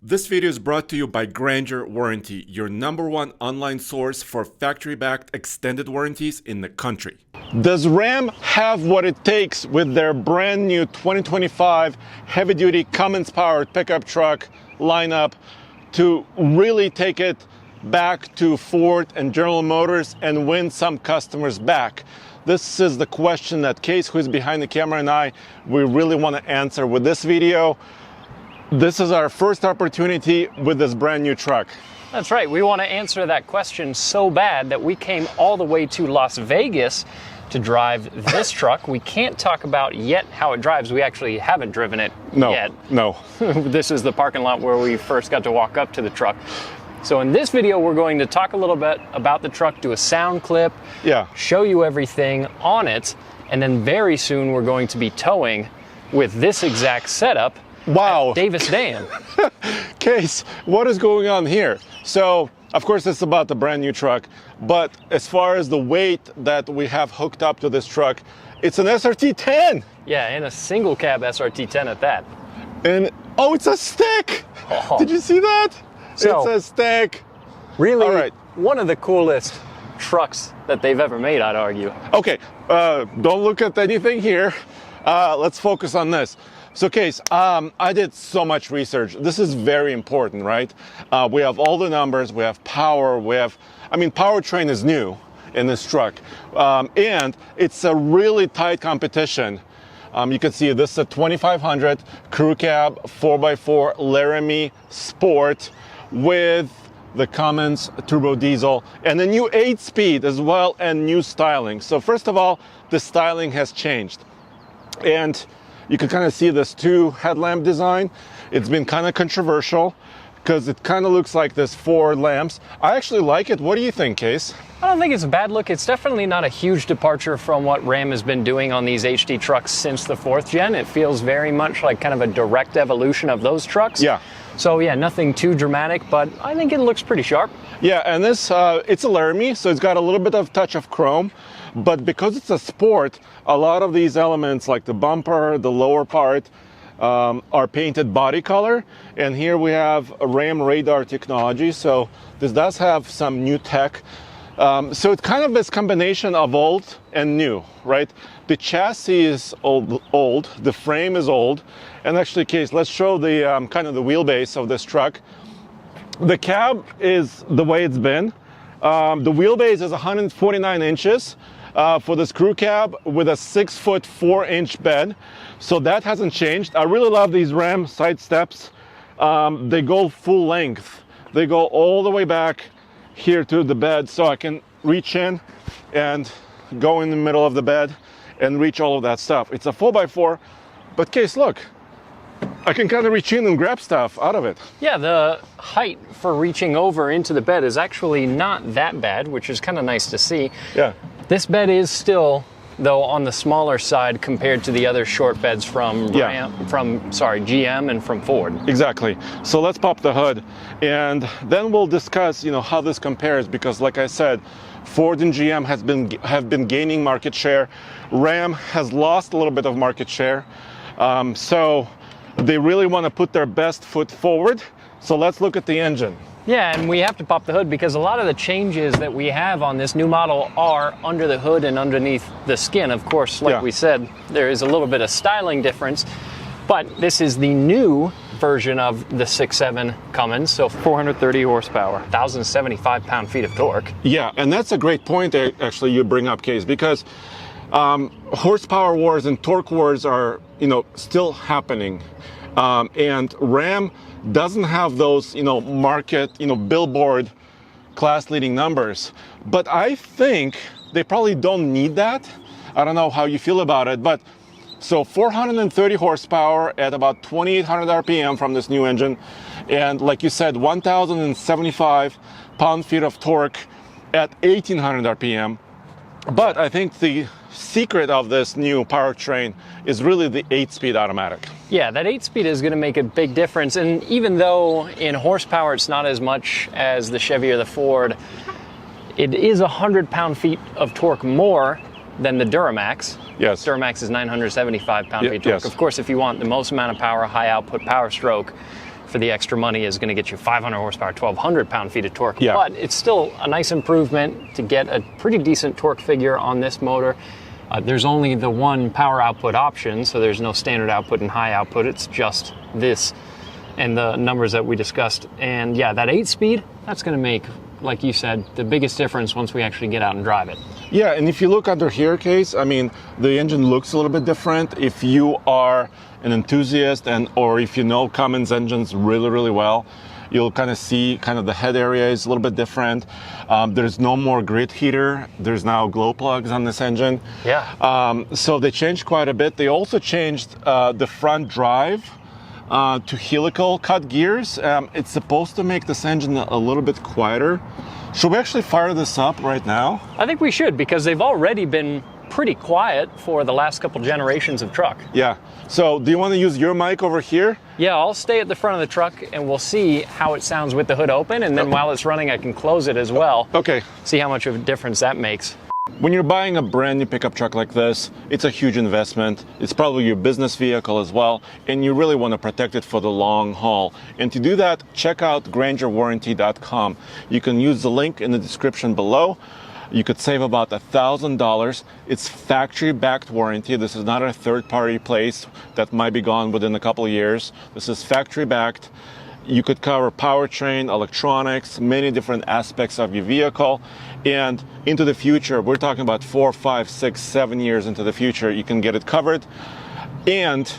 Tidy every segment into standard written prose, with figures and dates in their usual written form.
This video is brought to you by Grandeur Warranty, your #1 online source for factory-backed extended warranties in the country. Does Ram have what it takes with their brand new 2025 heavy-duty Cummins-powered pickup truck lineup to really take it back to Ford and General Motors and win some customers back? This is the question that Case, who is behind the camera, and we really want to answer with this video. This is our first opportunity with this brand new truck. That's right. We want to answer that question so bad that we came all the way to Las Vegas to drive this truck. We can't talk about yet how it drives. We actually haven't driven it yet. No. This is the parking lot where we first got to walk up to the truck. So in this video, we're going to talk a little bit about the truck, do a sound clip, show you everything on it, and then very soon we're going to be towing with this exact setup. Wow. At Davis Dam. Case, what is going on here? So, of course, it's about the brand new truck, but as far as the weight that we have hooked up to this truck, it's an SRT-10. Yeah, and a single cab SRT-10 at that. And, oh, it's a stick. Oh. Did you see that? So, it's a stick. Really, all right. One of the coolest trucks that they've ever made, I'd argue. Okay, don't look at anything here. Let's focus on this. So, Case, I did so much research. This is very important, right? We have all the numbers, we have power, Powertrain is new in this truck. And it's a really tight competition. You can see this is a 2500 crew cab 4x4 Laramie Sport with the Cummins turbo diesel and a new 8-speed as well and new styling. So first of all, the styling has changed. And you can kind of see this two headlamp design. It's been kind of controversial because it kind of looks like this Ford lamps. I actually like it. What do you think, Case? I don't think it's a bad look. It's definitely not a huge departure from what Ram has been doing on these HD trucks since the 4th gen. It feels very much like kind of a direct evolution of those trucks. Yeah. So yeah, nothing too dramatic, but I think it looks pretty sharp. Yeah, and this, it's a Laramie, so it's got a little bit of touch of chrome. But because it's a sport, a lot of these elements like the bumper, the lower part, are painted body color. And here we have a Ram radar technology. So this does have some new tech. So it's kind of this combination of old and new, right? The chassis is old, the frame is old. And actually, Case, let's show the kind of the wheelbase of this truck. The cab is the way it's been. The wheelbase is 149 inches. For this crew cab with a 6'4" 4-inch bed. So that hasn't changed. I really love these Ram side steps. They go full length. They go all the way back here to the bed so I can reach in and go in the middle of the bed and reach all of that stuff. It's a 4x4, but Case, look, I can kind of reach in and grab stuff out of it. Yeah, the height for reaching over into the bed is actually not that bad, which is kind of nice to see. Yeah. This bed is still, though, on the smaller side compared to the other short beds from GM and from Ford. Exactly. So let's pop the hood, and then we'll discuss, how this compares. Because, like I said, Ford and GM have been gaining market share. Ram has lost a little bit of market share. So they really want to put their best foot forward. So let's look at the engine. Yeah, and we have to pop the hood because a lot of the changes that we have on this new model are under the hood and underneath the skin. Of course, like we said, there is a little bit of styling difference, but this is the new version of the 6.7 Cummins, so 430 horsepower, 1,075 pound-feet of torque. Yeah, and that's a great point, actually, you bring up, Case, because horsepower wars and torque wars are, still happening. And Ram doesn't have those, market, billboard class-leading numbers. But I think they probably don't need that. I don't know how you feel about it, but so 430 horsepower at about 2,800 RPM from this new engine. And like you said, 1,075 pound-feet of torque at 1,800 RPM. But I think the secret of this new powertrain is really the 8-speed automatic. Yeah, that 8-speed is going to make a big difference. And even though in horsepower it's not as much as the Chevy or the Ford, it is 100 pound-feet of torque more than the Duramax. Yes. Duramax is 975 pound-feet torque. Yes. Of course, if you want the most amount of power, high output power stroke, for the extra money is going to get you 500 horsepower, 1,200 pound-feet of torque. Yeah. But it's still a nice improvement to get a pretty decent torque figure on this motor. There's only the one power output option, so there's no standard output and high output. It's just this and the numbers that we discussed. And yeah, that 8-speed, that's going to make, like you said, the biggest difference once we actually get out and drive it. Yeah, and if you look under here, Case, I mean, the engine looks a little bit different. If you are an enthusiast or if you know Cummins engines really, really well, you'll kind of see kind of the head area is a little bit different. There's no more grid heater. There's now glow plugs on this engine. Yeah. So they changed quite a bit. They also changed the front drive to helical cut gears. It's supposed to make this engine a little bit quieter. Should we actually fire this up right now? I think we should, because they've already been pretty quiet for the last couple generations of truck. Yeah. So do you want to use your mic over here? Yeah, I'll stay at the front of the truck and we'll see how it sounds with the hood open, and then while it's running I can close it as well. Okay. See how much of a difference that makes. When you're buying a brand new pickup truck like this, it's a huge investment. It's probably your business vehicle as well, and you really want to protect it for the long haul. And to do that, check out GrangerWarranty.com. You can use the link in the description below. You could save about $1,000. It's factory-backed warranty. This is not a third-party place that might be gone within a couple of years. This is factory-backed. You could cover powertrain, electronics, many different aspects of your vehicle. And into the future, we're talking about 4, 5, 6, 7 years into the future, you can get it covered. And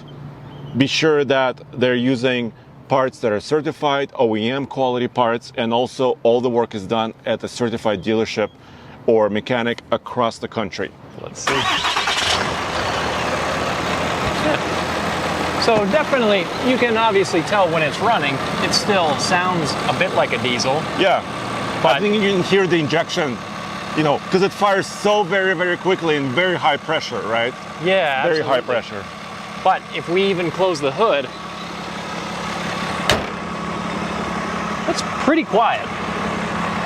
be sure that they're using parts that are certified, OEM quality parts, and also all the work is done at a certified dealership or mechanic across the country. Let's see. Yeah. So definitely, you can obviously tell when it's running, it still sounds a bit like a diesel. Yeah, but I think you can hear the injection, you know, because it fires so very, very quickly and very high pressure, right? Yeah, very absolutely. high pressure. But if we even close the hood, that's pretty quiet.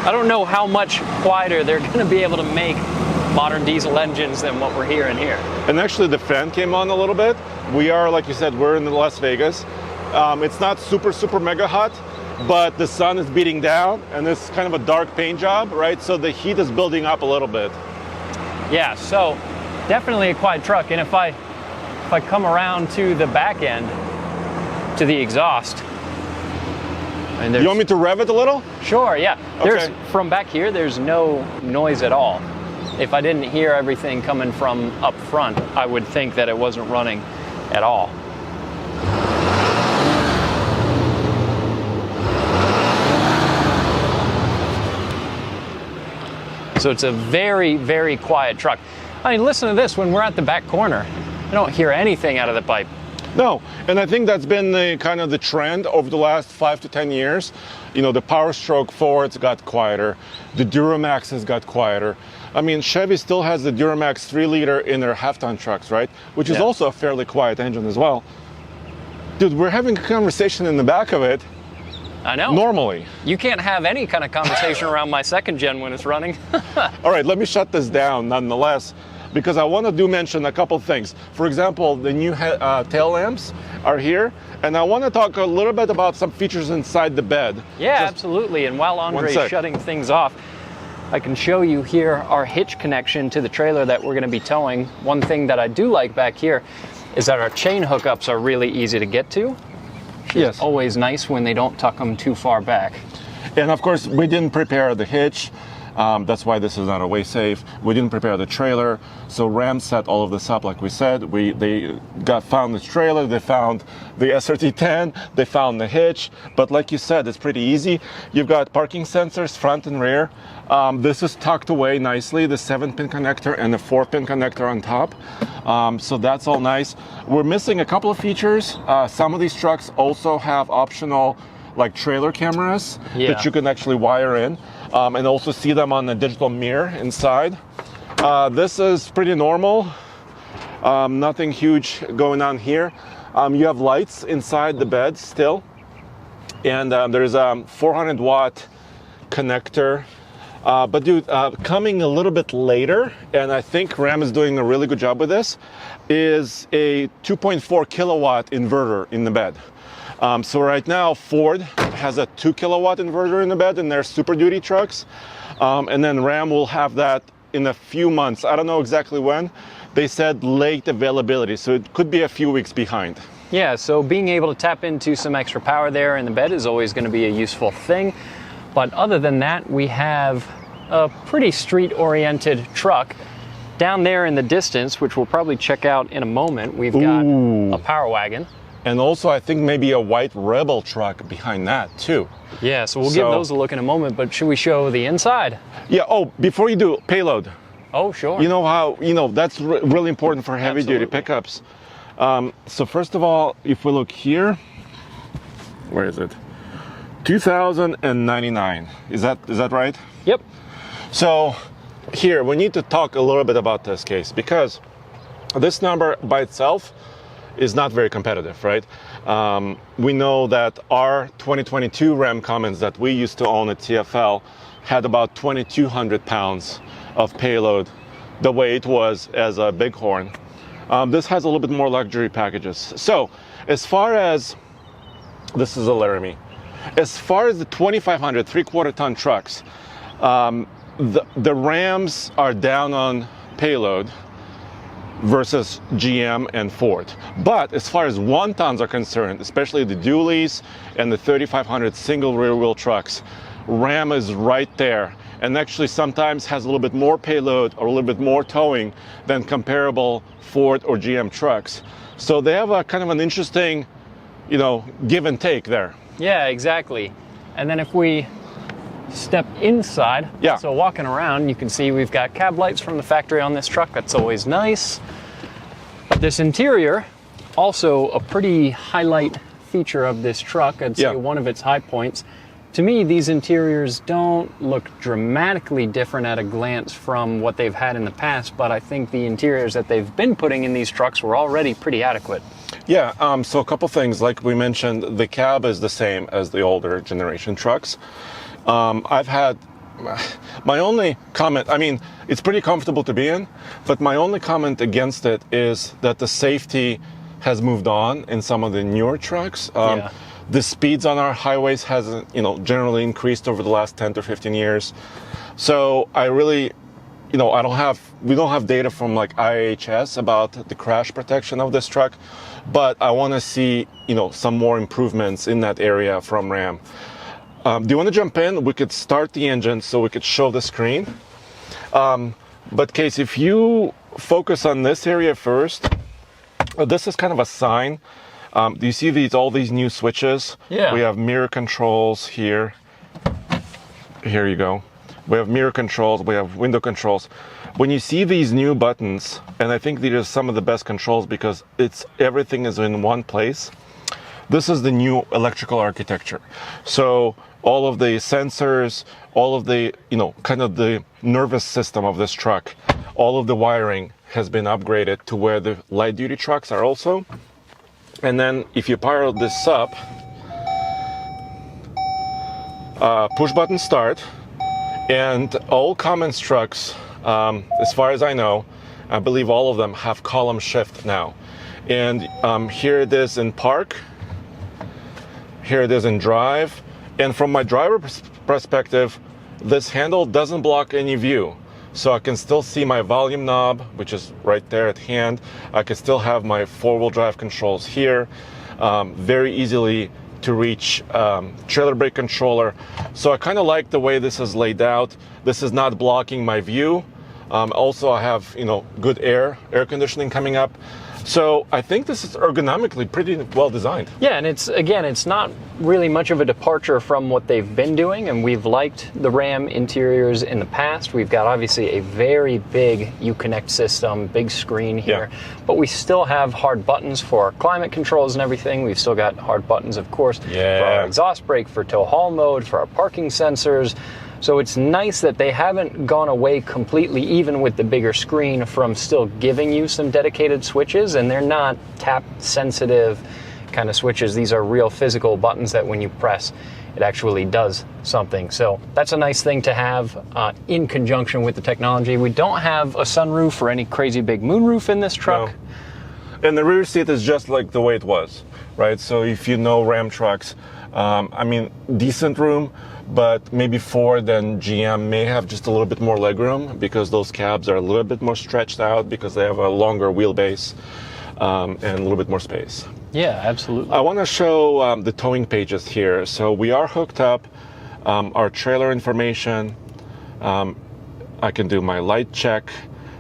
I don't know how much quieter they're going to be able to make modern diesel engines than what we're hearing here. And actually the fan came on a little bit. We are, like you said, we're in Las Vegas. It's not super mega hot, but the sun is beating down and it's kind of a dark paint job, right? So the heat is building up a little bit. Yeah, so definitely a quiet truck. And if I come around to the back end, to the exhaust, and you want me to rev it a little? Sure, yeah. Okay. From back here, there's no noise at all. If I didn't hear everything coming from up front, I would think that it wasn't running at all. So it's a very, very quiet truck. I mean, listen to this, when we're at the back corner, I don't hear anything out of the pipe. No, and I think that's been the kind of the trend over the last 5 to 10 years. You know, the Power Stroke Fords got quieter, the Duramaxes got quieter. I mean, Chevy still has the Duramax 3-liter in their half-ton trucks, right? Which is also a fairly quiet engine as well. Dude, we're having a conversation in the back of it. I know. Normally. You can't have any kind of conversation around my second gen when it's running. All right, let me shut this down nonetheless, because I want to mention a couple things. For example, the new tail lamps are here, and I want to talk a little bit about some features inside the bed. Yeah, absolutely. And while Andre's shutting things off, I can show you here our hitch connection to the trailer that we're going to be towing. One thing that I do like back here is that our chain hookups are really easy to get to. Yes. Always nice when they don't tuck them too far back. And of course, we didn't prepare the hitch. That's why this is not a safe. We didn't prepare the trailer. So Ram set all of this up, like we said. They found this trailer, they found the SRT10, they found the hitch. But like you said, it's pretty easy. You've got parking sensors front and rear. This is tucked away nicely, the 7-pin connector and the 4-pin connector on top. So that's all nice. We're missing a couple of features. Some of these trucks also have optional like trailer cameras that you can actually wire in. And also see them on the digital mirror inside. This is pretty normal. Nothing huge going on here. You have lights inside the bed still. And there's a 400 watt connector. But dude, coming a little bit later, and I think Ram is doing a really good job with this, is a 2.4 kilowatt inverter in the bed. So right now, Ford has a 2 kilowatt inverter in the bed in their Super Duty trucks. And then Ram will have that in a few months. I don't know exactly when. They said late availability, so it could be a few weeks behind. Yeah, so being able to tap into some extra power there in the bed is always going to be a useful thing. But other than that, we have a pretty street-oriented truck. Down there in the distance, which we'll probably check out in a moment, we've got a Power Wagon. And also, I think maybe a white Rebel truck behind that, too. Yeah, so we'll give those a look in a moment, but should we show the inside? Yeah, before you do, payload. Oh, sure. You know how, that's really important for heavy-duty pickups. So first of all, if we look here, where is it? 2,099. Is that right? Yep. So here, we need to talk a little bit about this case, because this number by itself is not very competitive, right? We know that our 2022 Ram Cummins that we used to own at TFL had about 2,200 pounds of payload, the way it was as a Bighorn. This has a little bit more luxury packages. So as far as, this is a Laramie, as far as the 2,500 3/4 ton trucks, the Rams are down on payload versus GM and Ford. But as far as 1 tons are concerned, especially the dualies and the 3,500 single rear wheel trucks, Ram is right there, and actually sometimes has a little bit more payload or a little bit more towing than comparable Ford or GM trucks. So they have a kind of an interesting, give and take there. Yeah, exactly. And then if we step inside, so walking around, you can see we've got cab lights from the factory on this truck. That's always nice. But this interior, also a pretty highlight feature of this truck. I'd say one of its high points. To me, these interiors don't look dramatically different at a glance from what they've had in the past, but I think the interiors that they've been putting in these trucks were already pretty adequate. Yeah, so a couple things. Like we mentioned, the cab is the same as the older generation trucks. I've had my only comment, it's pretty comfortable to be in, but my only comment against it is that the safety has moved on in some of the newer trucks. The speeds on our highways hasn't, generally increased over the last 10 to 15 years. So I really, we don't have data from like IHS about the crash protection of this truck, but I want to see, some more improvements in that area from Ram. Do you want to jump in? We could start the engine so we could show the screen. But Case, if you focus on this area first, this is kind of a sign. Do you see all these new switches? Yeah. We have mirror controls here. Here you go. We have mirror controls, we have window controls. When you see these new buttons, and I think these are some of the best controls because everything is in one place. This is the new electrical architecture. So all of the sensors, all of the, kind of the nervous system of this truck, all of the wiring has been upgraded to where the light duty trucks are also. And then if you power this up, push button start, and all Cummins trucks, as far as I know, I believe all of them have column shift now. And here it is in park, here it is in drive. And from my driver perspective, this handle doesn't block any view. So I can still see my volume knob, which is right there at hand. I can still have my 4-wheel drive controls here, very easily to reach trailer brake controller. So I kind of like the way this is laid out. This is not blocking my view. Also, I have good air conditioning coming up. So I think this is ergonomically pretty well designed. Yeah, and it's not really much of a departure from what they've been doing, and we've liked the Ram interiors in the past. We've got obviously a very big Uconnect system, big screen here, but we still have hard buttons for our climate controls and everything. We've still got hard buttons, of course, for our exhaust brake, for tow haul mode, for our parking sensors. So it's nice that they haven't gone away completely, even with the bigger screen, from still giving you some dedicated switches, and they're not tap sensitive kind of switches. These are real physical buttons that when you press, it actually does something. So that's a nice thing to have in conjunction with the technology. We don't have a sunroof or any crazy big moonroof in this truck. And the rear seat is just like the way it was, right? So if you know Ram trucks, I mean, decent room, but maybe Ford and GM may have just a little bit more legroom because those cabs are a little bit more stretched out because they have a longer wheelbase and a little bit more space. Yeah, absolutely. I want to show the towing pages here. So we are hooked up, our trailer information. I can do my light check.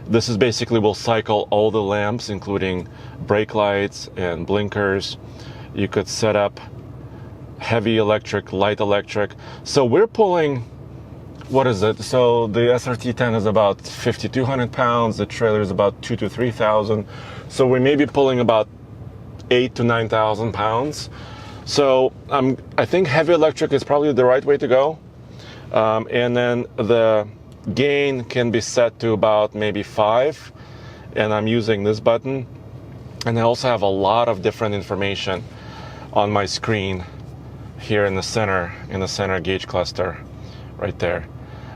This is basically, will cycle all the lamps, including brake lights and blinkers. You could set up heavy electric, light electric. So we're pulling, what is it? So the SRT10 is about 5,200 pounds. The trailer is about 2,000 to 3,000. So we may be pulling about 8,000 to 9,000 pounds. So I think heavy electric is probably the right way to go. And then the gain can be set to about maybe 5. And I'm using this button. And I also have a lot of different information on my screen here in the center gauge cluster right there.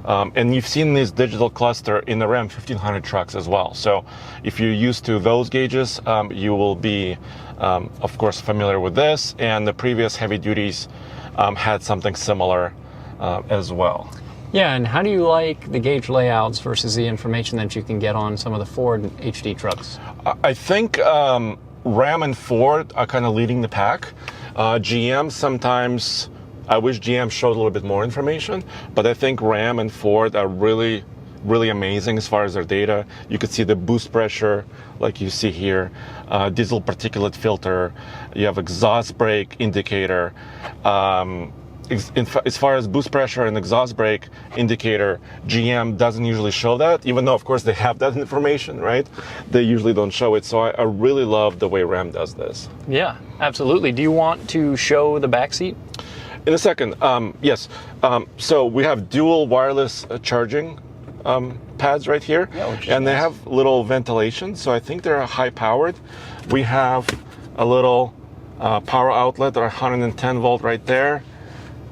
And you've seen this digital cluster in the Ram 1500 trucks as well. So if you're used to those gauges, you will be, of course, familiar with this. And the previous heavy duties had something similar as well. Yeah, and how do you like the gauge layouts versus the information that you can get on some of the Ford HD trucks? I think Ram and Ford are kind of leading the pack. GM sometimes, I wish GM showed a little bit more information, but I think Ram and Ford are really, really amazing as far as their data. You could see the boost pressure, like you see here, diesel particulate filter, you have exhaust brake indicator. As far as boost pressure and exhaust brake indicator, GM doesn't usually show that, even though, of course, they have that information, right? They usually don't show it. So I really love the way Ram does this. Yeah, absolutely. Do you want to show the back seat? In a second, yes. So we have dual wireless charging pads right here, and they have little ventilation. So I think they're high powered. We have a little power outlet, or 110 volt right there.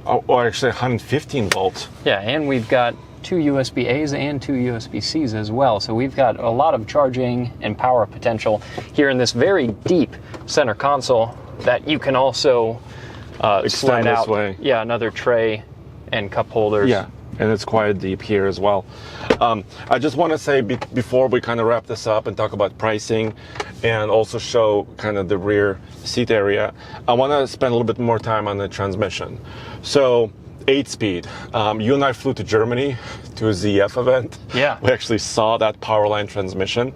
Or actually 115 volts. Yeah, and we've got 2 USB A's and 2 USB C's as well. So we've got a lot of charging and power potential here in this very deep center console that you can also slide out. Way. Yeah, another tray and cup holders. Yeah, and it's quite deep here as well. I just want to say before we kind of wrap this up and talk about pricing and also show kind of the rear seat area, I want to spend a little bit more time on the transmission. So 8-speed. You and I flew to Germany to a ZF event. Yeah. We actually saw that Powerline transmission.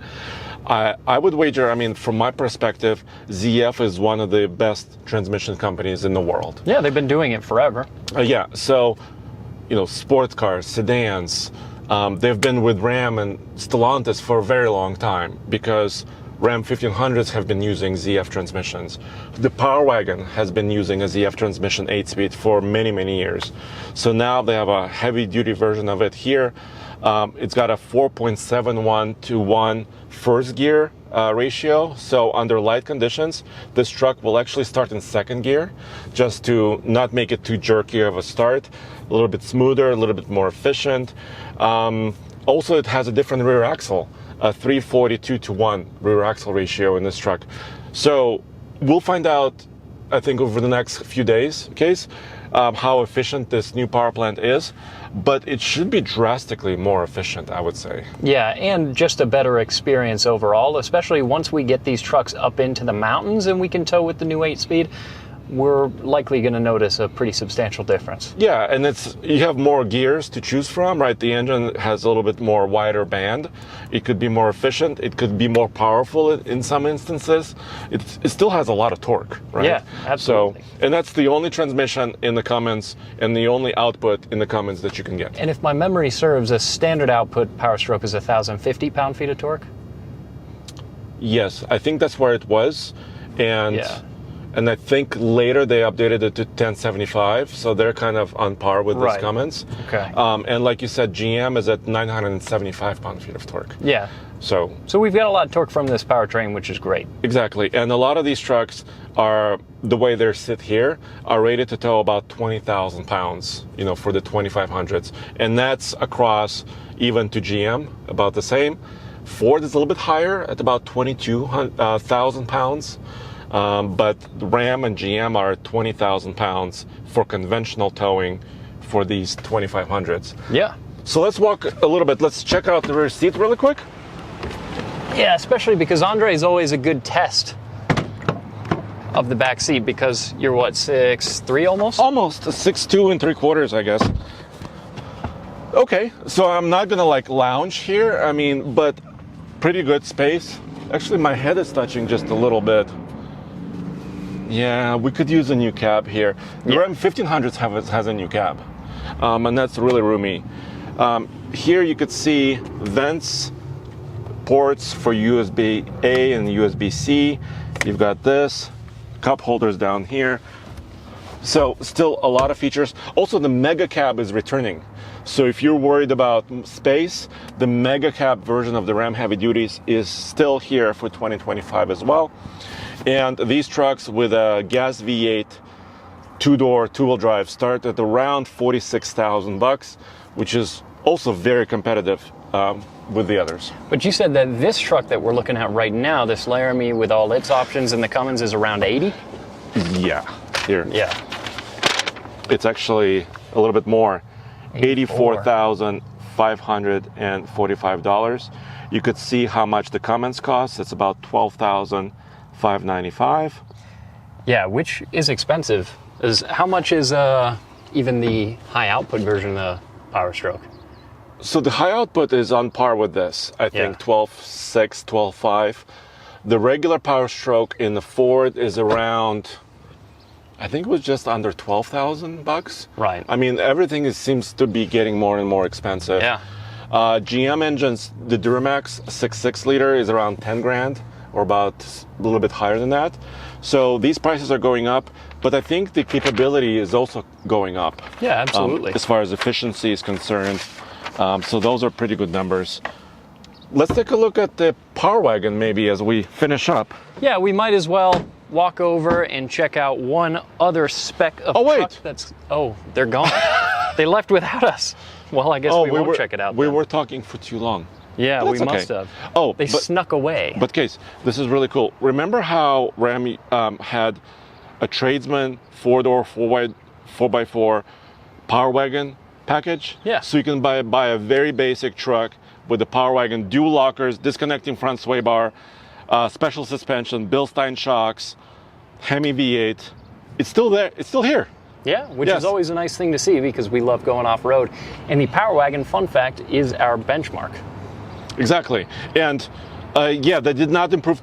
I would wager, I mean, from my perspective, ZF is one of the best transmission companies in the world. Yeah, they've been doing it forever. Yeah, so, you know, sports cars, sedans, they've been with Ram and Stellantis for a very long time because Ram 1500s have been using ZF transmissions. The Power Wagon has been using a ZF transmission 8-speed for many, many years. So now they have a heavy-duty version of it here. It's got a 4.71 to 1 first gear ratio. So under light conditions, this truck will actually start in second gear just to not make it too jerky of a start. A little bit smoother, a little bit more efficient. Also, it has a different rear axle. A 342 to 1 rear axle ratio in this truck. So we'll find out, I think, over the next few days, how efficient this new power plant is, but it should be drastically more efficient, I would say. Yeah, and just a better experience overall, especially once we get these trucks up into the mountains and we can tow with the new 8-speed. We're likely going to notice a pretty substantial difference. Yeah, and you have more gears to choose from, right? The engine has a little bit more wider band. It could be more efficient. It could be more powerful in some instances. It still has a lot of torque, right? Yeah, absolutely. So, and that's the only transmission in the Cummins and the only output in the Cummins that you can get. And if my memory serves, a standard output power stroke is 1,050 pound-feet of torque? Yes, I think that's where it was. And yeah. And I think later they updated it to 1075, so they're kind of on par with this Cummins. Okay. And like you said, GM is at 975 pound-feet of torque. Yeah. So we've got a lot of torque from this powertrain, which is great. Exactly. And a lot of these trucks are, the way they sit here, are rated to tow about 20,000 pounds, you know, for the 2500s. And that's across, even to GM, about the same. Ford is a little bit higher at about 22,000 pounds, but Ram and GM are 20,000 pounds for conventional towing for these 2500s. Yeah. So let's walk a little bit. Let's check out the rear seat really quick. Yeah, especially because Andre is always a good test of the back seat because you're what, 6'3" almost? Almost 6'2 3/4, I guess. Okay, so I'm not gonna like lounge here. I mean, but pretty good space. Actually, my head is touching just a little bit. Yeah, we could use a new cab here. The Ram 1500s has a new cab, and that's really roomy. Here you could see vents, ports for USB-A and USB-C. You've got this, cup holders down here. So still a lot of features. Also, the Mega Cab is returning. So if you're worried about space, the Mega Cab version of the Ram Heavy Duties is still here for 2025 as well. And these trucks with a gas V8 two-door two-wheel drive start at around $46,000, which is also very competitive with the others. But you said that this truck that we're looking at right now, this Laramie with all its options and the Cummins, is around 80? Yeah, here. Yeah. It's actually a little bit more, $84,545. You could see how much the Cummins costs. It's about $12,595. Yeah, which is expensive. How much is even the high output version of the Power Stroke? So the high output is on par with this. I think 12.6, 12.5. The regular Power Stroke in the Ford is around, I think it was just under $12,000. Right. I mean, everything seems to be getting more and more expensive. Yeah. GM engines, the Duramax 6.6 liter is around 10 grand, or about a little bit higher than that. So these prices are going up, but I think the capability is also going up. Yeah, absolutely. As far as efficiency is concerned. So those are pretty good numbers. Let's take a look at the Power Wagon maybe as we finish up. Yeah, we might as well walk over and check out one other spec of truck that's... Oh, they're gone. They left without us. Well, I guess we won't check it out We then. were talking for too long. Yeah, That's we must have. Oh, they snuck away. But Case, this is really cool. Remember how Ram had a Tradesman 4-door, 4x4 Power Wagon package? Yeah. So you can buy a very basic truck with the Power Wagon, dual lockers, disconnecting front sway bar, special suspension, Bilstein shocks, Hemi V8. It's still there. It's still here. Yeah, which is always a nice thing to see because we love going off-road. And the Power Wagon, fun fact, is our benchmark. Exactly. And yeah, they did not improve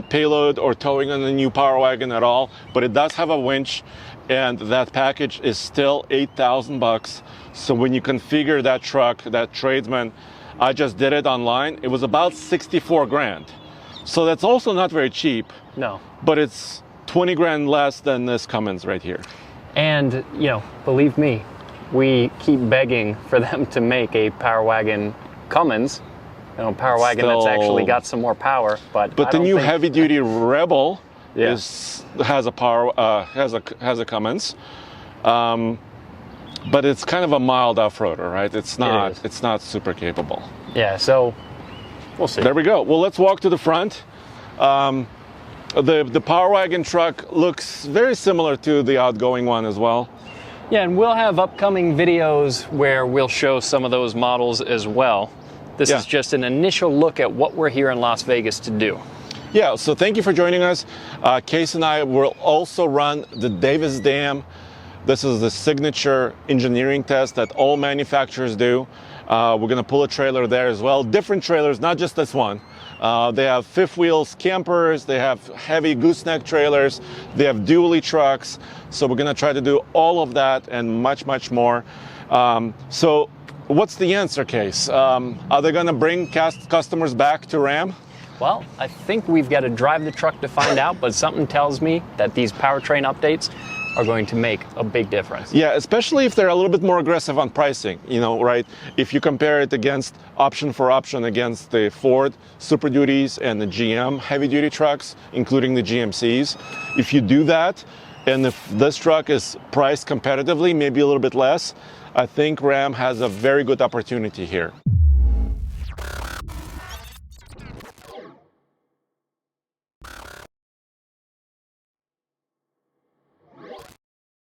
payload or towing on the new Power Wagon at all, but it does have a winch, and that package is still $8,000. So when you configure that truck, that Tradesman, I just did it online, it was about 64 grand. So that's also not very cheap. No. But it's 20 grand less than this Cummins right here. And, you know, believe me, we keep begging for them to make a Power Wagon Cummins. You know, Power Wagon that's actually got some more power, but the new heavy-duty Rebel has a Cummins, but it's kind of a mild off-roader, right? It's not super capable. Yeah, so we'll see. There we go. Well, let's walk to the front. The Power Wagon truck looks very similar to the outgoing one as well. Yeah, and we'll have upcoming videos where we'll show some of those models as well. This is just an initial look at what we're here in Las Vegas to do. Yeah, so thank you for joining us. Case and I will also run the Davis Dam. This is the signature engineering test that all manufacturers do. We're going to pull a trailer there as well. Different trailers, not just this one. They have fifth wheels campers, they have heavy gooseneck trailers, they have dually trucks. So we're going to try to do all of that and much, much more. So what's the answer, Case? Are they going to bring customers back to Ram? Well, I think we've got to drive the truck to find out, but something tells me that these powertrain updates are going to make a big difference. Yeah, especially if they're a little bit more aggressive on pricing, you know, right? If you compare it against option for option against the Ford Super Duties and the GM heavy duty trucks, including the GMCs, if you do that, and if this truck is priced competitively, maybe a little bit less, I think Ram has a very good opportunity here.